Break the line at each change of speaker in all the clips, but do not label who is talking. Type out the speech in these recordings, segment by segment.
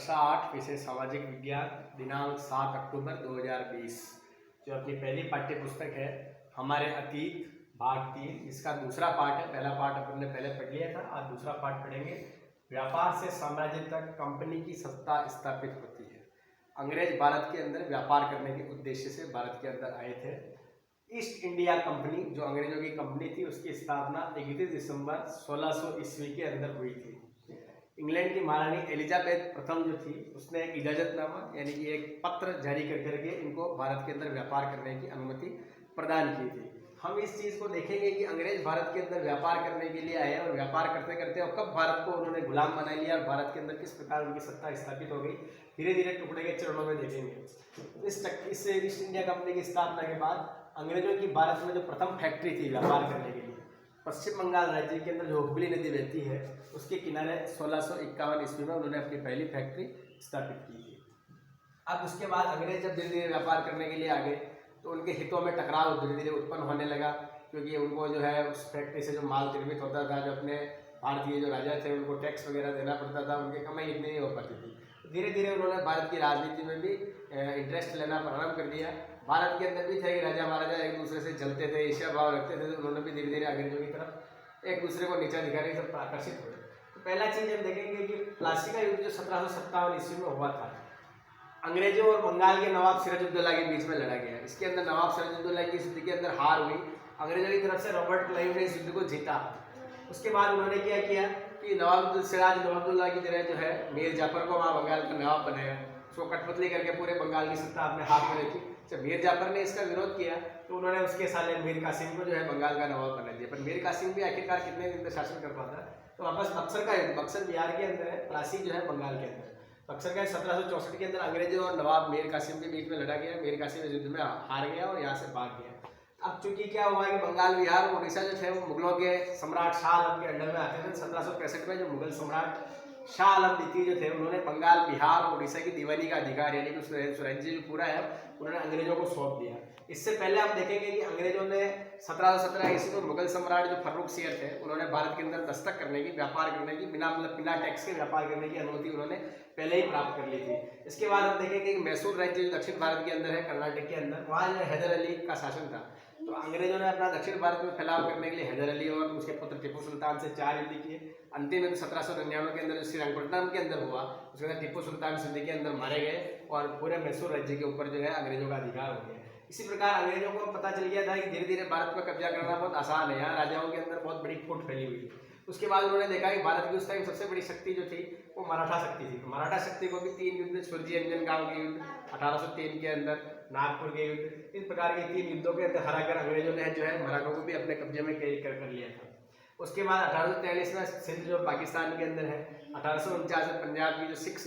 कक्षा 8 विषय सामाजिक विज्ञान, दिनांक 7 अक्टूबर 2020। जो अपनी पहली पाठ्य पुस्तक है हमारे अतीत भाग 3, इसका दूसरा पार्ट है। पहला पार्ट अपन ने पहले पढ़ लिया था, आज दूसरा पार्ट पढ़ेंगे। व्यापार से साम्राज्य तक कंपनी की सत्ता स्थापित होती है। अंग्रेज भारत के अंदर व्यापार करने के उद्देश्य से भारत के अंदर आए थे। ईस्ट इंडिया कंपनी जो अंग्रेजों की कंपनी थी, उसकी स्थापना 31 दिसंबर 1600 ईस्वी के अंदर हुई थी। इंग्लैंड की महारानी एलिजाबेथ प्रथम जो थी, उसने एक इजाजतनामा यानी कि एक पत्र जारी कर करके इनको भारत के अंदर व्यापार करने की अनुमति प्रदान की थी। हम इस चीज़ को देखेंगे कि अंग्रेज भारत के अंदर व्यापार करने के लिए आए और व्यापार करते करते और कब भारत को उन्होंने गुलाम बना लिया और भारत के अंदर किस प्रकार उनकी सत्ता स्थापित हो गई, धीरे धीरे टुकड़े के चरणों में देखेंगे। इस ईस्ट इंडिया कंपनी की स्थापना के बाद अंग्रेजों की भारत में जो प्रथम फैक्ट्री थी व्यापार करने के लिए, पश्चिम बंगाल राज्य के अंदर जो हुगली नदी बहती है उसके किनारे 1651 ईस्वी में उन्होंने अपनी पहली फैक्ट्री स्थापित की थी। अब उसके बाद अंग्रेज जब धीरे धीरे व्यापार करने के लिए आ गए तो उनके हितों में टकराव धीरे धीरे उत्पन्न होने लगा, क्योंकि उनको जो है उस फैक्ट्री से जो माल निर्मित होता था, जो अपने भारतीय जो राजा थे उनको टैक्स वगैरह देना पड़ता था, उनकी कमाई इतनी नहीं हो पाती थी। धीरे धीरे उन्होंने भारत की राजनीति में भी इंटरेस्ट लेना प्रारंभ कर दिया। भारत के अंदर भी थे कि राजा महाराजा एक दूसरे से जलते थे, ईर्ष्या भाव रखते थे, तो उन्होंने भी धीरे धीरे अंग्रेजों की तरफ एक दूसरे को नीचा दिखाने से आकर्षित हुए। तो पहला चीज़ हम देखेंगे कि प्लासी का युद्ध जो 1757 ईस्वी में हुआ था, अंग्रेजों और बंगाल के नवाब सिराजुद्दौला के बीच में लड़ा गया। इसके अंदर नवाब सिराजुद्दौला की इस युद्ध के अंदर हार हुई, अंग्रेजों की तरफ से रॉबर्ट क्लाइव ने इस युद्ध को जीता। उसके बाद उन्होंने क्या किया कि नवाब सिराजुद्दौला की तरह जो है मीर जाफर को वहाँ बंगाल का नवाब बनाया, उसको कठपुतली करके पूरे बंगाल की सत्ता अपने हाथ में रखी। जब मीर जाफर ने इसका विरोध किया तो उन्होंने उसके साले मीर कासिम को जो है बंगाल का नवाब बना दिया। पर मीर कासिम भी आखिरकार कितने दिन तक शासन कर पाता, तो वापस बक्सर का युद्ध, बक्सर बिहार के अंदर है, प्लासी जो है बंगाल के अंदर, बक्सर का 1764 के अंदर अंग्रेजों और नवाब मीर कासिम के बीच में लड़ा गया। मीर कासिम इस युद्ध में हार गया और यहाँ से भाग गया। अब चूंकि क्या हुआ कि बंगाल, बिहार और उड़ीसा जो थे वो मुगलों के सम्राट शाह आलम के अंडर में आते थे। 1765 में जो मुगल सम्राट शाह आलम द्वितीय जो थे, उन्होंने बंगाल, बिहार और उड़ीसा की दीवानी का अधिकार यानी कि स्वराज्य जो पूरा है उन्होंने अंग्रेजों को सौंप दिया। इससे पहले हम देखेंगे कि अंग्रेजों ने 1717 ईस्वी में मुगल सम्राट जो फर्रुख शेर थे, उन्होंने भारत के अंदर दस्तक करने की, व्यापार करने की, बिना टैक्स के व्यापार करने की अनुमति उन्होंने पहले ही प्राप्त कर ली थी। इसके बाद हम देखेंगे कि मैसूर राज्य जो दक्षिण भारत के अंदर है, कर्नाटक के अंदर, वहाँ जो हैदर अली का शासन था। तो अंग्रेजों ने अपना दक्षिण भारत में फैलाव करने के लिए हैदर अली और उसके पुत्र टीपू सुल्तान से 4 युद्ध किए। अंतिम युद्ध 1799 के अंदर जो श्रीरंगपट्टनम के अंदर हुआ, उसके अंदर टीपू सुल्तान सिंध के अंदर मारे गए और पूरे मैसूर राज्य के ऊपर जो है अंग्रेजों का अधिकार हो गया। इसी प्रकार अंग्रेजों को पता चल गया था कि धीरे धीरे भारत पर कब्जा करना बहुत आसान है, यहाँ राजाओं के अंदर बहुत बड़ी फूट फैली हुई थी। उसके बाद उन्होंने देखा कि भारत की उस टाइम सबसे बड़ी शक्ति जो थी वो मराठा शक्ति थी। तो मराठा शक्ति को भी 3 युद्ध, सुरजी अंजनगांव के युद्ध 1803 के अंदर, नागपुर के युद्ध, इस प्रकार के 3 युद्धों के अंदर हराकर अंग्रेजों ने जो है मराठों को भी अपने कब्जे में कर लिया था। उसके बाद 1843 में सिंध जो पाकिस्तान के अंदर है, 1849 में पंजाब की जो सिख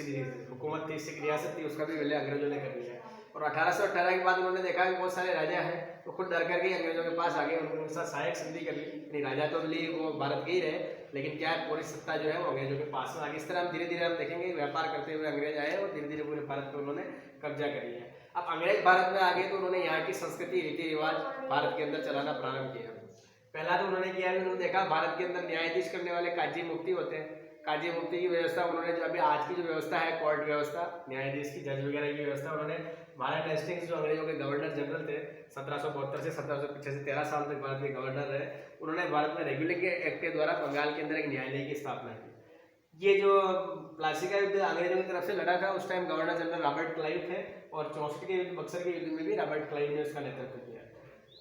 हुकूमत थी, सिख रियासत थी, उसका भी विलय अंग्रेजों ने कर लिया। और 1818 के बाद उन्होंने देखा कि बहुत सारे राजा हैं तो खुद डर करके अंग्रेजों के पास आ गए, उन्होंने उनके साथ सहायक संधि कर ली। राजा तो ली वो भारत के ही रहे, लेकिन क्या है पूरी सत्ता जो है वो अंग्रेजों के पास में आ गई। इस तरह हम धीरे धीरे हम देखेंगे व्यापार करते हुए अंग्रेज आए और धीरे धीरे पूरे भारत पर उन्होंने कब्जा कर लिया। अब अंग्रेज भारत में आ गए तो उन्होंने यहाँ की संस्कृति, रीति रिवाज भारत के अंदर चलाना प्रारंभ किया। पहला तो उन्होंने किया, उन्होंने देखा भारत के अंदर न्यायाधीश करने वाले काजी मुफ्ती होते हैं, काजी मुफ्ती की व्यवस्था उन्होंने जो अभी आज की जो व्यवस्था है कोर्ट व्यवस्था, न्यायाधीश की, जज वगैरह की व्यवस्था, उन्होंने वारेन हेस्टिंग्स जो अंग्रेजों के गवर्नर जनरल थे 1772 से 1785 से 13 साल तक भारत के गवर्नर रहे, उन्होंने भारत में रेगुलेटरी एक्ट के द्वारा बंगाल के अंदर एक न्यायालय की स्थापना की। ये जो प्लासी का युद्ध अंग्रेजों की तरफ से लड़ा था, उस time governor general Robert Clive थे और 64 के युद्ध, बक्सर के युद्ध में भी रॉबर्ट क्लाइव ने उसका नेतृत्व किया।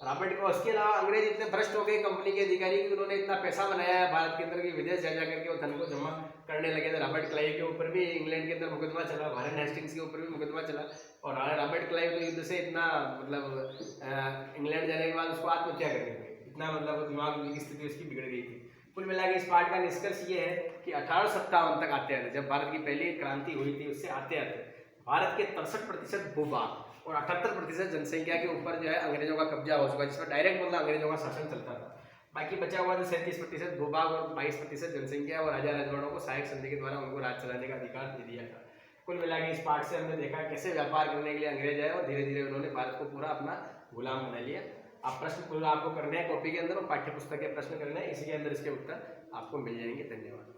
रॉबर्ट को उसके अलावा अंग्रेज इतने भ्रष्ट हो गए कंपनी के अधिकारी कि उन्होंने इतना पैसा बनाया है भारत के अंदर कि विदेश जा करके वो धन को जमा करने लगे थे। रॉबर्ट क्लाइव के ऊपर भी इंग्लैंड के अंदर मुकदमा चला, वारेन हेस्टिंग्स के ऊपर भी मुकदमा चला और रॉबर्ट क्लाइव तो युद्ध से इतना मतलब इंग्लैंड जाने के बाद उसको आत्महत्या करनी पड़ी, इतना मतलब दिमाग की स्थिति उसकी बिगड़ गई थी। कुल मिला के इस पाठ का निष्कर्ष ये है कि 1857 तक आते आते, जब भारत की पहली क्रांति हुई थी, उससे आते आते भारत के 63% भूभाग और 78% जनसंख्या के ऊपर जो है अंग्रेजों का कब्जा हो चुका, जिसमें डायरेक्ट मतलब अंग्रेजों का शासन चलता था। बाकी बचा हुआ जो 37% भूभाग और 22% जनसंख्या और राजा राजवाड़ों को सहायक संधि के द्वारा उनको राज चलाने का अधिकार दे दिया था। कुल मिला के इस पाठ से हमने देखा कैसे व्यापार करने के लिए अंग्रेज आए और धीरे धीरे उन्होंने भारत को पूरा अपना गुलाम बना लिया। आप प्रश्न पूरा आपको करने हैं कॉपी के अंदर और पाठ्य पुस्तक के प्रश्न करने हैं, इसी के अंदर इसके उत्तर आपको मिल जाएंगे। धन्यवाद।